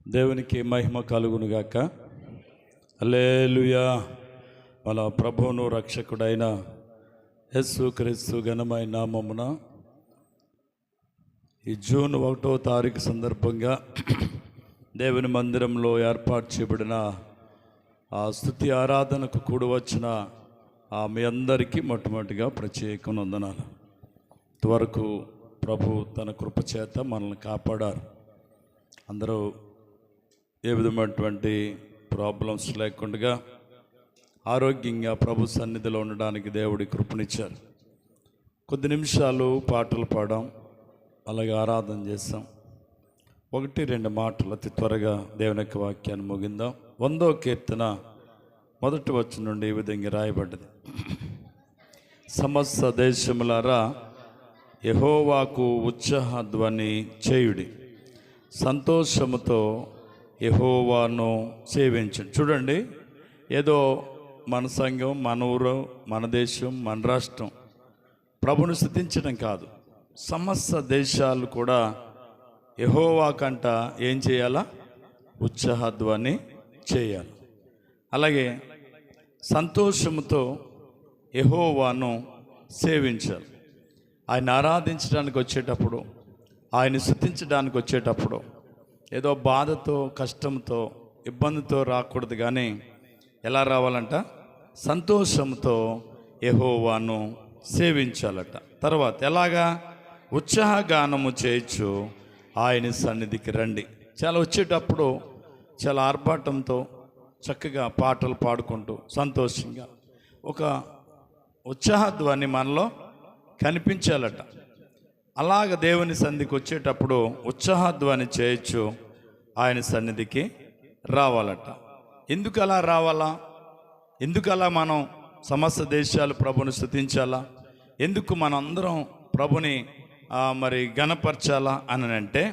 దేవునికి మహిమ కలుగునుగాక. హల్లెలూయా. మన ప్రభువును రక్షకుడైన యేసుక్రీస్తు ఘనమైన నామమున ఈ జూన్ 1వ తారీఖు సందర్భంగా దేవుని మందిరంలో ఏర్పాటు చేయబడిన ఆ స్తుతి ఆరాధనకు కూడి వచ్చిన మీ అందరికీ మొట్టమొదటిగా ప్రత్యేక వందనాలు. ఇంతవరకు ప్రభు తన కృపచేత మనల్ని కాపాడారు. అందరూ ఏ విధమైనటువంటి ప్రాబ్లమ్స్ లేకుండా ఆరోగ్యంగా ప్రభు సన్నిధిలో ఉండడానికి దేవుడి కృపనిచ్చారు. కొద్ది నిమిషాలు పాటలు పాడాం, అలాగే ఆరాధన చేస్తాం. 1-2 మాటలు అతి త్వరగా దేవుని యొక్క వాక్యాన్ని ముగిందాం. 100వ కీర్తన 1వ వచనం నుండి ఈ విధంగా రాయబడ్డది. సమస్త దేశములారా యెహోవాకు ఉత్సాహ ధ్వని చేయుడి, సంతోషముతో యెహోవాను సేవించండి. చూడండి, ఏదో మన సంఘం, మన ఊరు, మన దేశం, మన రాష్ట్రం ప్రభుని స్తుతించడం కాదు, సమస్త దేశాలు కూడా యెహోవా కంట ఏం చేయాలా? ఉత్సాహధ్వని చేయాలి. అలాగే సంతోషంతో యెహోవాను సేవించాలి. ఆయన ఆరాధించడానికి వచ్చేటప్పుడు, ఆయన స్తుతించడానికి వచ్చేటప్పుడు ఏదో బాధతో, కష్టంతో, ఇబ్బందితో రాకూడదు, కానీ ఎలా రావాలంట? సంతోషంతో యెహోవాను సేవించాలట. తర్వాత ఎలాగా? ఉత్సాహగానము చేయొచ్చు, ఆయన సన్నిధికి రండి. చాలా వచ్చేటప్పుడు చాలా ఆర్భాటంతో చక్కగా పాటలు పాడుకుంటూ సంతోషంగా ఒక ఉత్సాహధ్వని మనలో కనిపించాలట. అలాగ దేవుని సన్నిధికి వచ్చేటప్పుడు ఉత్సాహధ్వని చేయొచ్చు, ఆయన సన్నిధికి రావాలట. ఎందుకు అలా రావాలా? ఎందుకు అలా మనం సమస్త దేశాలు ప్రభుని స్తుతించాలా? ఎందుకు మనందరం ప్రభుని మరి ఘనపరచాలా అని అంటే,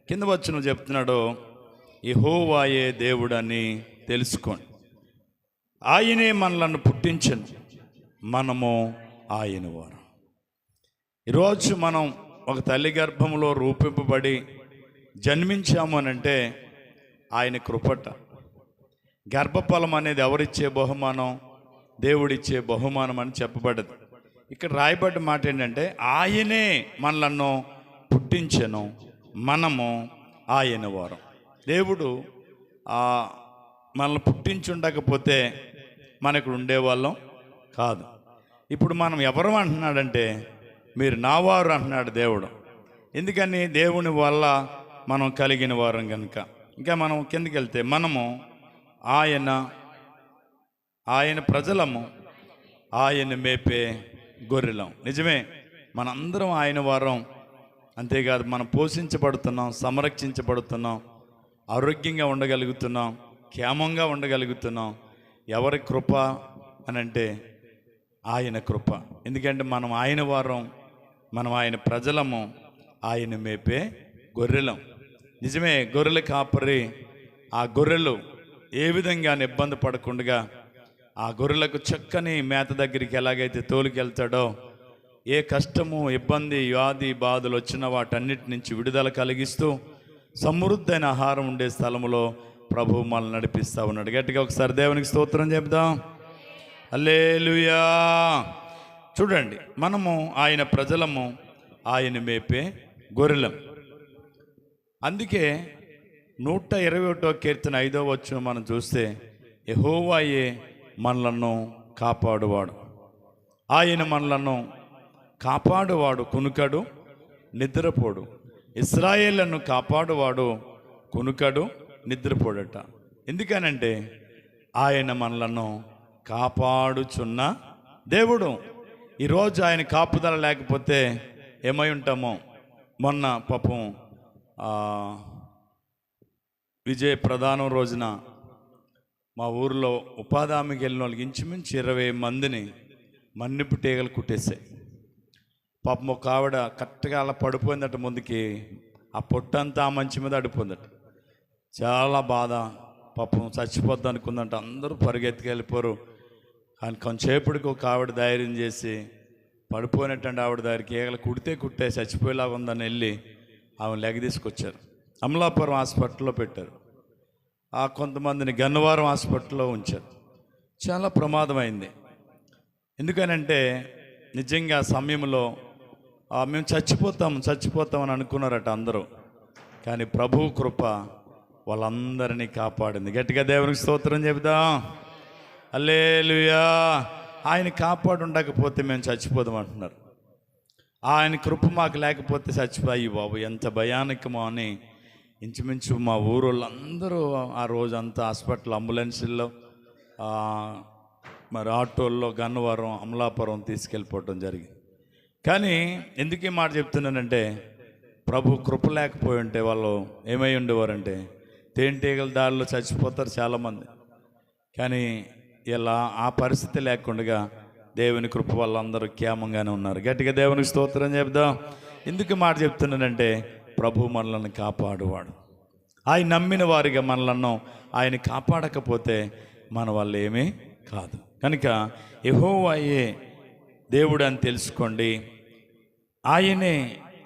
కింద వచనం చెప్తున్నాడు, యెహోవాయే దేవుడని తెలుసుకోండి, ఆయనే మనలను పుట్టించను, మనము ఆయన వారు. ఈరోజు మనం ఒక తల్లి గర్భంలో రూపింపబడి జన్మించాము అని అంటే ఆయన కృపట. గర్భఫలం అనేది ఎవరిచ్చే బహుమానం? దేవుడిచ్చే బహుమానం అని చెప్పబడ్డది. ఇక్కడ రాయబడ్డ మాట ఏంటంటే, ఆయనే మనలను పుట్టించెను, మనము ఆయన వారం. దేవుడు మనల్ని పుట్టించుండకపోతే మనకు ఉండేవాళ్ళం కాదు. ఇప్పుడు మనం ఎవరు అంటున్నాడంటే, మీరు నావారు అంటున్నాడు దేవుడు. ఎందుకని? దేవుని వల్ల మనం కలిగిన వారం కనుక. ఇంకా మనం కిందకి వెళ్తే, మనము ఆయన ప్రజలము, ఆయన మేపే గొర్రెలం. నిజమే, మనందరం ఆయన వారం. అంతేకాదు, మనం పోషించబడుతున్నాం, సంరక్షించబడుతున్నాం, ఆరోగ్యంగా ఉండగలుగుతున్నాం, క్షేమంగా ఉండగలుగుతున్నాం. ఎవరి కృప అని అంటే ఆయన కృప. ఎందుకంటే మనం ఆయన వారం, మనం ఆయన ప్రజలము, ఆయన మేపే గొర్రెలం. నిజమే, గొర్రెల కాపరి ఆ గొర్రెలు ఏ విధంగా ఇబ్బంది పడకుండా ఆ గొర్రెలకు చక్కని మేత దగ్గరికి ఎలాగైతే తోలుకెళ్తాడో, ఏ కష్టము, ఇబ్బంది, వ్యాధి, బాధలు వచ్చిన వాటన్నిటి నుంచి విడుదల కలిగిస్తూ సమృద్ధైన ఆహారం ఉండే స్థలములో ప్రభువు మనల్ని నడిపిస్తూ ఉన్నాడు. గట్టిగా ఒకసారి దేవునికి స్తోత్రం చెప్దాం. హల్లెలూయా. చూడండి, మనము ఆయన ప్రజలము, ఆయన మేపే గొర్రెలం. అందుకే 121వ కీర్తన 5వ వచనం మనం చూస్తే, యెహోవాయే మనలను కాపాడువాడు, ఆయన మనలను కాపాడువాడు, కునుకడు నిద్రపోడు. ఇశ్రాయేలును కాపాడువాడు కునుకడు నిద్రపోడట. ఎందుకనంటే ఆయన మనలను కాపాడుచున్న దేవుడు. ఈరోజు ఆయన కాపుదల లేకపోతే ఏమై ఉంటామో. మొన్న పాపం విజయ ప్రధానం రోజున మా ఊరిలో ఉపాధి హామీకి వెళ్ళిన వాళ్ళకి ఇంచుమించు 20 మందిని మన్నిపు తీగలు కుట్టేశాయి. పాపం ఒక ఆవిడ కరెక్ట్గా అలా పడిపోయిందట, ముందుకి ఆ పొట్టంతా ఆ మంచి మీద అడిపోయిందట. చాలా బాధ, పాపం చచ్చిపోద్ది అనుకుందంట. అందరూ పరిగెత్తుకు వెళ్ళిపోరు. కానీ కొంచెంసేపటికి ఒక ఆవిడ ధైర్యం చేసి, పడిపోయినట్టండి ఆవిడ దగ్గరికి, ఈగలు కుట్టే చచ్చిపోయేలాగా ఉందని వెళ్ళి ఆమె లెగ తీసుకొచ్చారు. అమలాపురం హాస్పిటల్లో పెట్టారు. కొంతమందిని గన్నవరం హాస్పిటల్లో ఉంచారు. చాలా ప్రమాదమైంది. ఎందుకనంటే నిజంగా ఆ సమయంలో మేము చచ్చిపోతామని అనుకున్నారట అందరూ. కానీ ప్రభువు కృప వాళ్ళందరినీ కాపాడింది. గట్టిగా దేవునికి స్తోత్రం చెబుదాం. హల్లెలూయా. ఆయన కాపాడు ఉండకపోతే మేము చచ్చిపోదాం అంటున్నారు. ఆయన కృప మాకు లేకపోతే చచ్చిపోయి బాబు ఎంత భయానకమో అని ఇంచుమించు మా ఊరు వాళ్ళందరూ ఆ రోజంతా హాస్పిటల్ అంబులెన్సుల్లో మరి ఆటోల్లో గన్నవరం అమలాపురం తీసుకెళ్ళిపోవటం జరిగింది. కానీ ఎందుకు ఈ మాట చెప్తున్నానంటే ప్రభు కృప లేకపోయి ఉంటే వాళ్ళు ఏమై ఉండేవారంటే తేనెటీగల దారిలో చచ్చిపోతారు చాలామంది. కానీ ఇలా ఆ పరిస్థితి లేకుండా దేవుని కృప వాళ్ళందరూ క్షేమంగానే ఉన్నారు. గట్టిగా దేవునికి స్తోత్రం చెప్దాం. ఎందుకు మాట చెప్తున్నానంటే ప్రభు మనల్ని కాపాడువాడు. ఆయన నమ్మిన వారిగా మనలను ఆయన కాపాడకపోతే మన వల్ల ఏమీ కాదు. కనుక యెహోవాయే దేవుడు అని తెలుసుకోండి. ఆయనే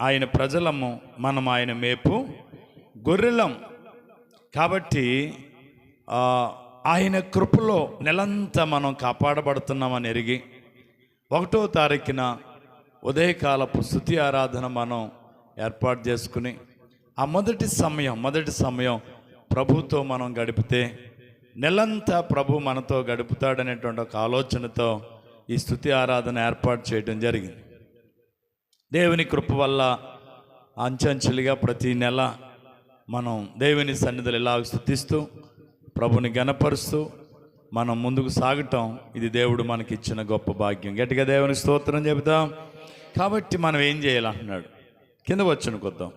ఆయన ప్రజలము, మనం ఆయన మేపు గొర్రెలం. కాబట్టి ఆయన కృపలో నెలంతా మనం కాపాడబడుతున్నామని ఎరిగి 1వ తారీఖున ఉదయకాలపు స్తుతి ఆరాధన మనం ఏర్పాటు చేసుకుని ఆ మొదటి సమయం ప్రభుతో మనం గడిపితే నెలంతా ప్రభు మనతో గడుపుతాడనేటువంటి ఒక ఆలోచనతో ఈ స్తుతి ఆరాధన ఏర్పాటు చేయడం జరిగింది. దేవుని కృప వల్ల అంచెంచెలుగా ప్రతి నెల మనం దేవుని సన్నిధిలో ఇలా స్తుతిస్తూ ప్రభుని గణపరుస్తూ మనం ముందుకు సాగటం ఇది దేవుడు మనకి ఇచ్చిన గొప్ప భాగ్యం. గట్టిగా దేవుని స్తోత్రం చెబుతాం. కాబట్టి మనం ఏం చేయాలంటున్నాడు, కింద వచ్చిన కొద్దాం.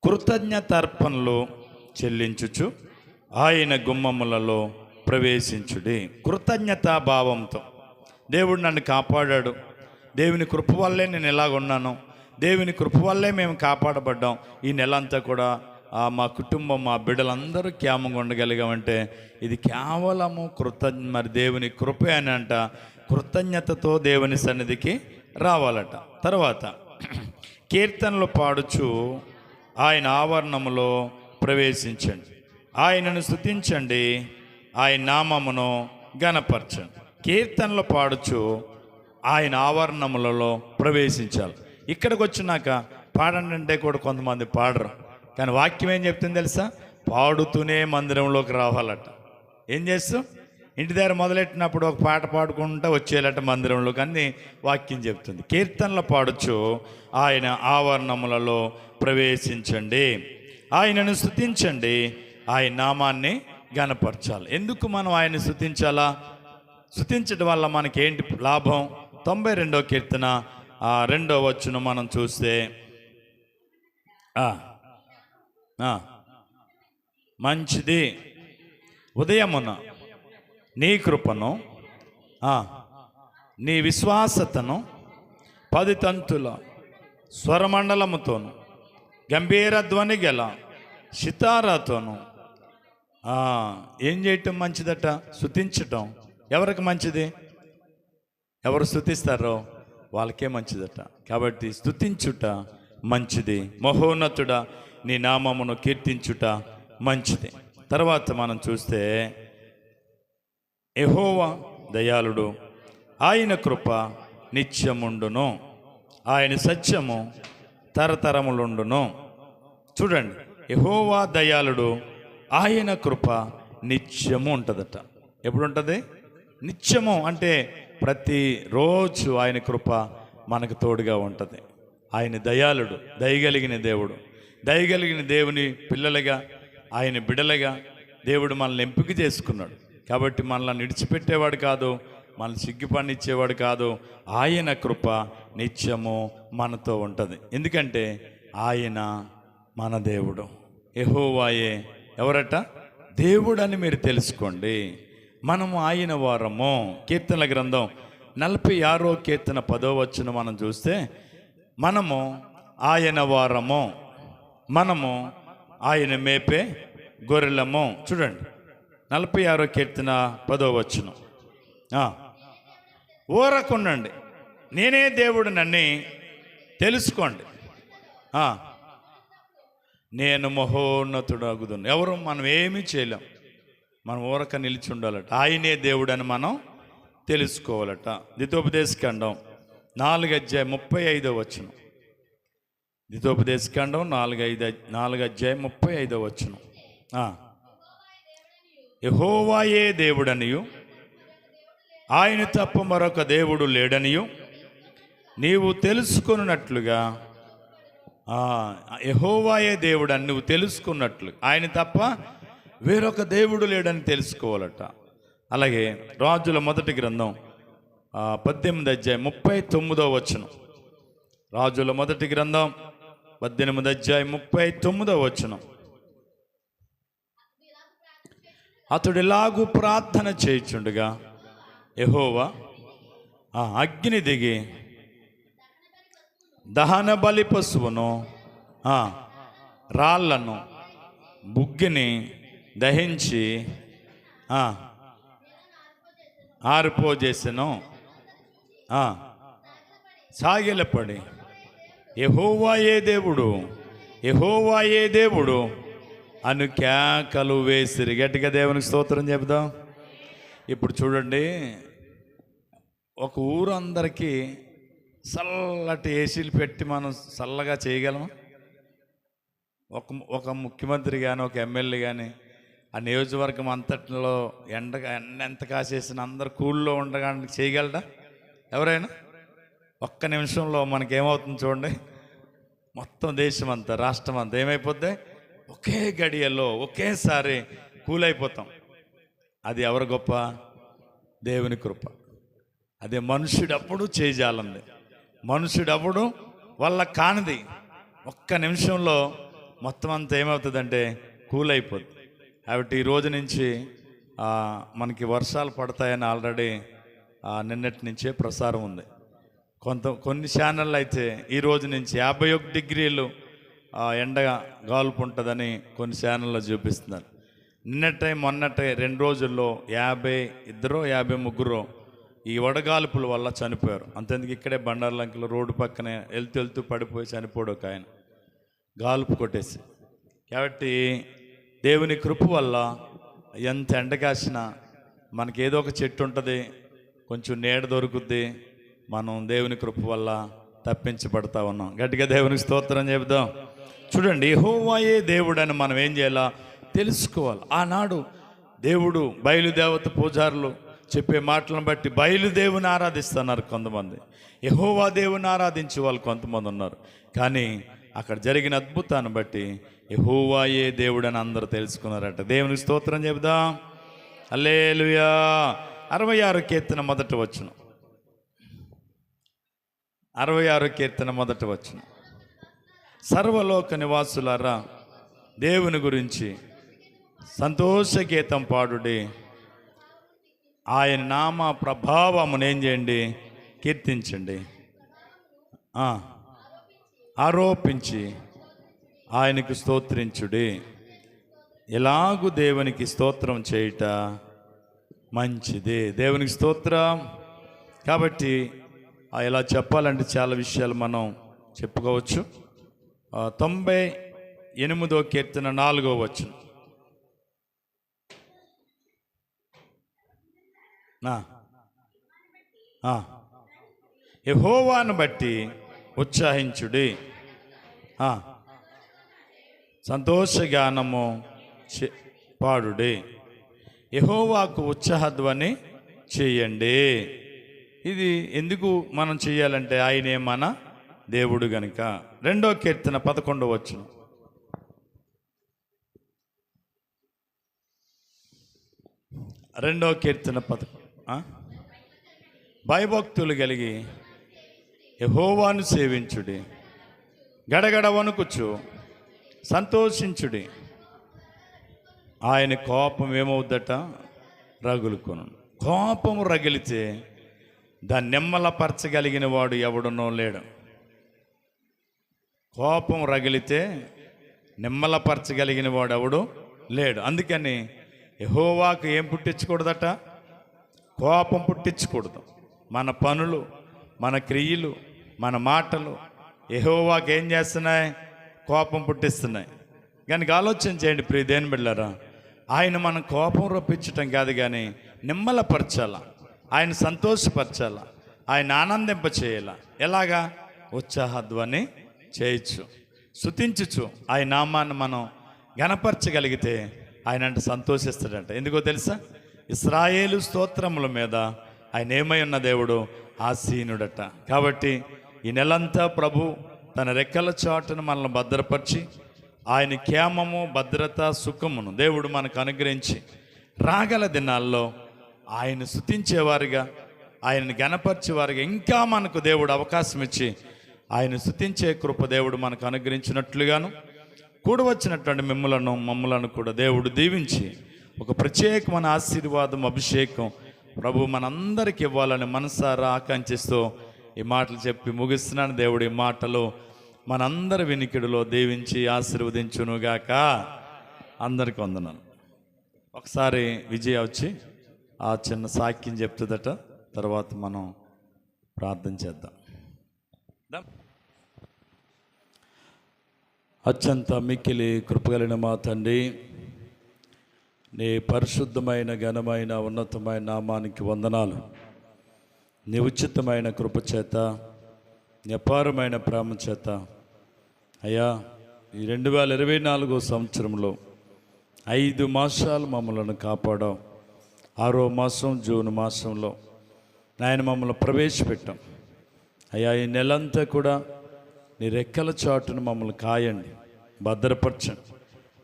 కృతజ్ఞతార్పణలు చెల్లించుచు ఆయన గుమ్మములలో ప్రవేశించుడి. కృతజ్ఞతా భావంతో దేవుడు నన్ను కాపాడాడు, దేవుని కృప వల్లే నేను ఎలాగున్నాను, దేవుని కృప వల్లే మేము కాపాడబడ్డాం, ఈ నెల అంతా కూడా మా కుటుంబం మా బిడ్డలందరూ క్షేమంగా ఉండగలిగామంటే ఇది కేవలము మరి దేవుని కృపే అని అంట. కృతజ్ఞతతో దేవుని సన్నిధికి రావాలట. తర్వాత కీర్తనలు పాడుచు ఆయన ఆవరణములో ప్రవేశించండి, ఆయనను స్తుతించండి, ఆయన నామమును ఘనపరచండి. కీర్తనలు పాడుచు ఆయన ఆవరణములలో ప్రవేశించాలి. ఇక్కడికి వచ్చినాక పాడండి అంటే కూడా కొంతమంది పాడరు. కానీ వాక్యం ఏం చెప్తుంది తెలుసా? పాడుతూనే మందిరంలోకి రావాలట. ఏం చేస్తాం? ఇంటి దగ్గర మొదలెట్టినప్పుడు ఒక పాట పాడుకుంటూ వచ్చేయాలట మందిరంలోకి అని వాక్యం చెప్తుంది. కీర్తనలు పాడుచు ఆయన ఆవరణములలో ప్రవేశించండి, ఆయనను స్తుతించండి, ఆయన నామాన్ని ఘనపరచాలి. ఎందుకు మనం ఆయన్ని స్తుతించాలా? స్తుతించడం వల్ల మనకి ఏంటి లాభం? 92వ కీర్తన 2వ వచనం మనం చూస్తే మంచిది ఉదయమున నీ కృపను నీ విశ్వాసతను 10 తంతుల స్వరమండలముతోను గంభీర ధ్వని గల సితారాతోను ఏం చేయటం మంచిదట? స్తుతించటం. ఎవరికి మంచిది? ఎవరు స్తుతిస్తారో వాళ్ళకే మంచిదట. కాబట్టి స్తుతించుట మంచిది. మహోన్నతుడా నీ నామమును కీర్తించుట మంచిది. తర్వాత మనం చూస్తే యెహోవా దయాళుడు, ఆయన కృప నిత్యముండును, ఆయన సత్యము తరతరములుండును. చూడండి, యెహోవా దయాళుడు, ఆయన కృప నిత్యము ఉంటుందట. ఎప్పుడు ఉంటుంది? నిత్యము అంటే ప్రతిరోజు ఆయన కృప మనకు తోడుగా ఉంటుంది. ఆయన దయాళుడు, దయగలిగిన దేవుడు. దయగలిగిన దేవుని పిల్లలుగా, ఆయన బిడలుగా దేవుడు మనల్ని ఎంపిక చేసుకున్నాడు. కాబట్టి మనల్ని విడిచిపెట్టేవాడు కాదు, మనల్ని సిగ్గుపడినిచ్చేవాడు కాదు. ఆయన కృప నిత్యము మనతో ఉంటుంది. ఎందుకంటే ఆయన మన దేవుడు. యెహోవాయే ఎవరట? దేవుడని మీరు తెలుసుకోండి. మనము ఆయన వారము. కీర్తనల గ్రంథం 46వ కీర్తన 10వ వచనం మనం చూస్తే మనము ఆయన వారము, మనము ఆయన మేపే గొర్రెలము. చూడండి 46వ కీర్తన 10వ వచనం. ఊరకుండండి, నేనే దేవుడు నన్ను తెలుసుకోండి. నేను మహోన్నతుడగుదును. ఎవరు మనం ఏమీ చేయలేం, మనం ఊరక నిలిచి ఉండాలట. ఆయనే దేవుడని మనం తెలుసుకోవాలట. ద్వితోపదేశకాండం 4:35 ద్వితోపదేశకాండం 4:35 యెహోవాయే దేవుడనియు ఆయన తప్ప మరొక దేవుడు లేడనియు నీవు తెలుసుకున్నట్లుగా, యెహోవాయే దేవుడని నువ్వు తెలుసుకున్నట్లు, ఆయన తప్ప వేరొక దేవుడు లేడని తెలుసుకోవాలట. అలాగే రాజుల మొదటి గ్రంథం 18:39 రాజుల మొదటి గ్రంథం 18:39 అతడు ఇలాగూ ప్రార్థన చేయుచుండగా యెహోవా అగ్ని దిగి దహన బలి పశువును, రాళ్లను, బుగ్గిని దహించి ఆరిపోజేసెను. సాగిలపడి యెహోవాయే దేవుడు, యెహోవాయే దేవుడు అను కేకలు వేసిరి. గట్టిగా దేవునికి స్తోత్రం చెబుదాం. ఇప్పుడు చూడండి, ఒక ఊరు అందరికీ చల్లటి ఏసీలు పెట్టి మనం చల్లగా చేయగలమా? ఒక ముఖ్యమంత్రి కానీ ఒక ఎమ్మెల్యే కానీ ఆ నియోజకవర్గం అంతట్లో ఎంత కాసేసిన అందరు కూల్లో ఉండడానికి చేయగలరా ఎవరైనా? ఒక్క నిమిషంలో మనకేమవుతుంది చూడండి, మొత్తం దేశం అంతా, రాష్ట్రం అంతా ఏమైపోద్ది? ఒకే గడియలో ఒకేసారి కూలైపోతాం. అది ఎవరి గొప్ప? దేవుని కృప. అదే మనుషుడప్పుడు చేయజాలంది, మనుషుడప్పుడు వల్ల కానిది ఒక్క నిమిషంలో మొత్తం అంతా ఏమవుతుందంటే కూలైపోద్ది. కాబట్టి ఈ రోజు నుంచి మనకి వర్షాలు పడతాయని ఆల్రెడీ నిన్నటి నుంచే ప్రసారం ఉంది. కొన్ని ఛానళ్ళు అయితే ఈ రోజు నుంచి 51 డిగ్రీలు ఎండ గాల్పు ఉంటుందని కొన్ని ఛానల్లో చూపిస్తున్నారు. మొన్నటే 2 రోజుల్లో 52 ఈ వడగాల్పుల వల్ల చనిపోయారు. అంతెందుకు, ఇక్కడే బండార్లంకలో రోడ్డు పక్కనే వెళ్తూ పడిపోయి చనిపోడు ఒక ఆయన, గాల్పు కొట్టేసి. కాబట్టి దేవుని కృప వల్ల ఎంత ఎండ కాసినా మనకి ఏదో ఒక చెట్టు ఉంటుంది, కొంచెం నీడ దొరుకుద్ది, మనం దేవుని కృప వల్ల తప్పించబడతా ఉన్నాం. గట్టిగా దేవునికి స్తోత్రం చెబుదాం. చూడండి, యెహోవాయే దేవుడని మనం ఏం చేయాలా? తెలుసుకోవాలి. ఆనాడు దేవుడు బయలుదేవత పూజారులు చెప్పే మాటలను బట్టి బయలుదేవుని ఆరాధిస్తున్నారు కొంతమంది, యెహోవా దేవుని ఆరాధించే వాళ్ళు కొంతమంది ఉన్నారు. కానీ అక్కడ జరిగిన అద్భుతాన్ని బట్టి యెహోవాయే దేవుడని అందరూ తెలుసుకున్నారట. దేవునికి స్తోత్రం చెబుదాం. హల్లెలూయా. 66 కీర్తన 1 వచనం, 66 కీర్తన 1 వచనం. సర్వలోక నివాసులారా దేవుని గురించి సంతోష గీతం పాడుడి, ఆయన నామ ప్రభావమును ఏం చేయండి? కీర్తించండి. ఆరోపించి ఆయనకు స్తోత్రించుడి. ఎలాగూ దేవునికి స్తోత్రం చేయుట మంచిది. దేవునికి స్తోత్రం. కాబట్టి ఇలా చెప్పాలంటే చాలా విషయాలు మనం చెప్పుకోవచ్చు. 98వ కీర్తన 4వ వచనం. యెహోవాను బట్టి ఉత్సాహించుడి, సంతోషగానము పాడుడి, యెహోవాకు ఉత్సాహధ్వని చేయండి. ఇది ఎందుకు మనం చేయాలంటే ఆయనే మన దేవుడు గనుక. 2వ కీర్తన 11వ వచనం. 2వ కీర్తన భయభక్తులు కలిగి యెహోవాను సేవించుడి, గడగడ వణుకుచు సంతోషించుడి. ఆయన కోపం ఏమవుద్దట? రగులుకొను. కోపము రగిలితే దాన్ని నిమ్మలపరచగలిగిన వాడు ఎవడునో లేడు. కోపం రగిలితే నిమ్మలపరచగలిగిన వాడు ఎవడు లేడు. అందుకని యెహోవాకు ఏం పుట్టించకూడదట? కోపం పుట్టించకూడదు. మన పనులు, మన క్రియలు, మన మాటలు యెహోవాకు ఏం చేస్తున్నాయి? కోపం పుట్టిస్తున్నాయి. కనుక ఆలోచన చేయండి ప్రియ దేని బిడ్డలారా, ఆయన మనం కోపం రప్పించటం కాదు కానీ నిమ్మలపరచాల, ఆయన సంతోషపరచాల, ఆయన ఆనందింప చేయాల. ఎలాగా? ఉత్సాహధ్వని చేయొచ్చు, స్తుతించచ్చు. ఆయన నామాన్ని మనం గణపరచగలిగితే ఆయన అంటే సంతోషిస్తాడంట. ఎందుకో తెలుసా? ఇశ్రాయేలు స్తోత్రముల మీద ఆయన ఏమై ఉన్న దేవుడు ఆసీనుడట. కాబట్టి ఈ నెలంతా ప్రభు తన రెక్కల చాటును మనల్ని భద్రపరిచి ఆయన క్షేమము, భద్రత, సుఖమును దేవుడు మనకు అనుగ్రహించి రాగల దినాల్లో ఆయన స్తుతించేవారుగా, ఆయన్ని గణపరిచేవారుగా ఇంకా మనకు దేవుడు అవకాశం ఇచ్చి ఆయన స్తుతించే కృప దేవుడు మనకు అనుగ్రహించినట్లుగాను, కూడవచ్చినటువంటి మమ్మలను కూడా దేవుడు దీవించి ఒక ప్రత్యేకమైన ఆశీర్వాదం, అభిషేకం ప్రభు మనందరికి ఇవ్వాలని మనసారా ఆకాంక్షిస్తూ ఈ మాటలు చెప్పి ముగిస్తున్నాను. దేవుడు ఈ మాటలు మనందరి వినికిడిలో దీవించి ఆశీర్వదించునుగాక. అందరికి వందనాలు. ఒకసారి విజయ వచ్చి ఆ చిన్న సాక్ష్యం చెప్తుందట, తర్వాత మనం ప్రార్థన చేద్దాం. అత్యంత మిక్కిలి కృపగలిగిన మా తండ్రి, నీ పరిశుద్ధమైన, ఘనమైన, ఉన్నతమైన నామానికి వందనాలు. నీ ఉచితమైన కృప చేత, నీ అపారమైన ప్రేమ చేత అయ్యా, ఈ 2024 సంవత్సరంలో 5 మాసాలు మమ్మల్ని కాపాడాం. 6వ మాసం జూన్ మాసంలో నాయన మమ్మల్ని ప్రవేశపెట్టాం. అయ్యా, ఈ నెలంతా కూడా నీ రెక్కల చాటును మమ్మల్ని కాయండి, భద్రపరచండి,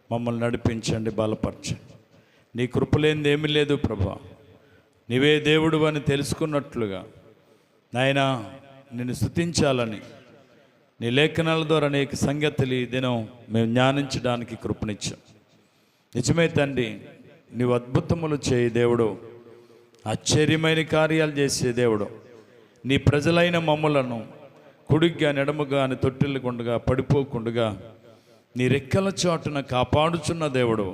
మమ్మల్ని నడిపించండి, బలపరచండి. నీ కృపలేనిది ఏమీ లేదు ప్రభా. నీవే దేవుడు అని తెలుసుకున్నట్లుగా నాయన నిన్ను స్తుతించాలని నీ లేఖనాల ద్వారా అనేక సంగతులు ఈ దినం మేము జ్ఞానించడానికి కృపనిచ్చాం. నిజమే తండ్రి, నీవు అద్భుతములు చేయి దేవుడు, ఆశ్చర్యమైన కార్యాలు చేసే దేవుడు. నీ ప్రజలైన మమ్మలను కుడిగా నెడముగా అని తొట్టిల్లకుండగా పడిపోకుండగా నీ రెక్కల చాటున కాపాడుచున్న దేవుడు,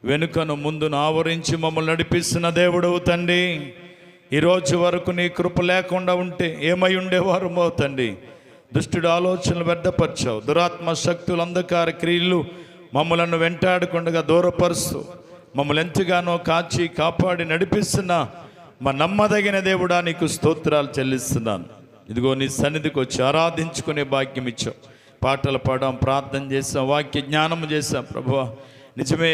వెనుకను ముందును ఆవరించి మమ్మల్ని నడిపిస్తున్న దేవుడవు తండ్రి. ఈరోజు వరకు నీ కృప లేకుండా ఉంటే ఏమై ఉండేవారు మో తండ్రి. దుష్టుడు ఆలోచనలు వ్యర్థపరిచావు, దురాత్మ శక్తులు, అంధకార క్రియలు మమ్మలను వెంటాడకుండా దూరపరుస్తూ మమ్మల్ని ఎంతగానో కాచి కాపాడి నడిపిస్తున్న మా నమ్మదగిన దేవుడా, నీకు స్తోత్రాలు చెల్లిస్తున్నాను. ఇదిగో నీ సన్నిధికి వచ్చి ఆరాధించుకునే భాగ్యం ఇచ్చావు. పాటలు పాడాం, ప్రార్థన చేసాం, వాక్య జ్ఞానము చేసాం. ప్రభువా నిజమే,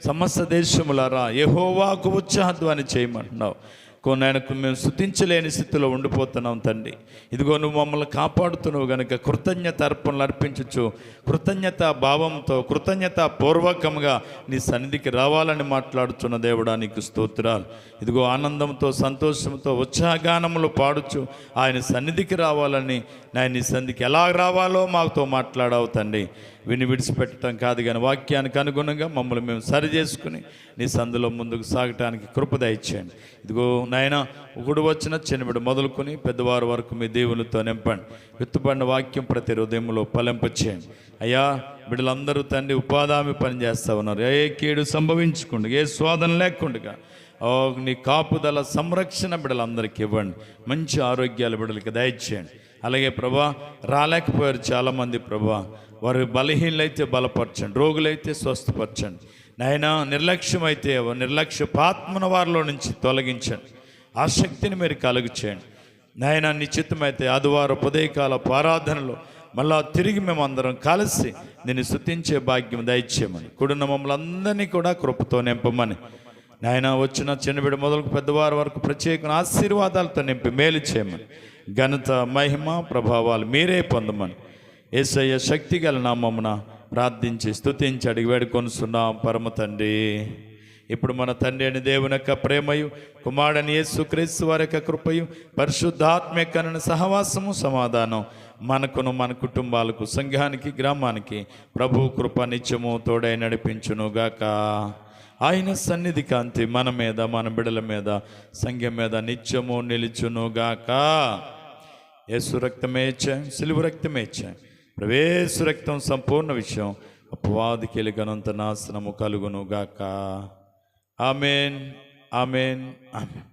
సమస్త దేశములారా యెహోవాకు ఉత్సాహధ్వని చేయమంటున్నావు. కొన్నాయనకు మేము స్తుతించలేని స్థితిలో ఉండిపోతున్నాం తండ్రి. ఇదిగో నువ్వు మమ్మల్ని కాపాడుతున్నావు గనుక కృతజ్ఞత అర్పణలు అర్పించచ్చు. కృతజ్ఞత భావంతో, కృతజ్ఞత పూర్వకంగా నీ సన్నిధికి రావాలని మాట్లాడుతున్న దేవుడా, నీకు స్తోత్రాలు. ఇదిగో ఆనందంతో, సంతోషంతో, ఉత్సాహగానములు పాడుచు ఆయన సన్నిధికి రావాలని, నేను నీ సన్నిధికి ఎలా రావాలో మాతో మాట్లాడావు తండ్రి. విని విడిచిపెట్టడం కాదు కానీ వాక్యానికి అనుగుణంగా మమ్మల్ని మేము సరి చేసుకుని నీ సందులో ముందుకు సాగటానికి కృప దయచేయండి. ఇదిగో నాయన, ఒకడు వచ్చిన చిన్నబిడ్డ మొదలుకొని పెద్దవారి వరకు మీ దేవులతో నింపండి. విత్తుపడిన వాక్యం ప్రతి హృదయంలో ఫలింపచేయండి. అయ్యా, బిడ్డలందరూ తండ్రి ఉపాధి పని చేస్తూ ఉన్నారు. ఏ కీడు సంభవించకుండా, ఏ శోధన లేకుండా నీ కాపుదల, సంరక్షణ బిడ్డలందరికీ ఇవ్వండి. మంచి ఆరోగ్యాల బిడ్డలకి దయచేయండి. అలాగే ప్రభా, రాలేకపోయారు చాలామంది ప్రభా, వారు బలహీనలైతే బలపరచండి, రోగులైతే స్వస్థపరచండి. నాయన నిర్లక్ష్యమైతే నిర్లక్ష్యపాత్మన వారిలో నుంచి తొలగించండి. ఆ శక్తిని మీరు కలుగు చేయండి. నాయన నిశ్చితమైతే ఆదివారం ఉదయకాల ఆరాధనలో మళ్ళా తిరిగి మేమందరం కలిసి నిన్ను స్తుతించే భాగ్యం దయచేయమని, కూడిన మమ్మల్ని అందరినీ కూడా కృపతో నింపమని, నాయన వచ్చిన చిన్నబిడ్డ మొదలకు పెద్దవారి వరకు ప్రత్యేక ఆశీర్వాదాలతో నింపి మేలు చేయమని, ఘనత, మహిమ, ప్రభావాలు మీరే పొందమని యేసయ్య శక్తి గల నామమున ప్రార్థించి స్తుతించి అడిగి వేడుకొనుస్తున్నాం పరమ తండ్రి. ఇప్పుడు మన తండ్రి అని దేవుని యొక్క ప్రేమయు, కుమారుడని యేసుక్రీస్తు వారి యొక్క కృపయు, పరిశుద్ధాత్మ యొక్క సహవాసము, సమాధానం మనకును, మన కుటుంబాలకు, సంఘానికి, గ్రామానికి ప్రభు కృప నిత్యము తోడై నడిపించునుగాక. ఆయన సన్నిధి కాంతి మన మీద, మన బిడల మీద, సంఘం మీద నిత్యము నిలుచునుగాక. యేసు రక్తమే ఇచ్చాం, సిలువ రక్తమే ఇచ్చాం. ప్రవేశ రక్తం సంపూర్ణ విషయం, అపవాదికి ఎలుగనంత నాశనము కలుగునుగాక. Amen, amen, amen.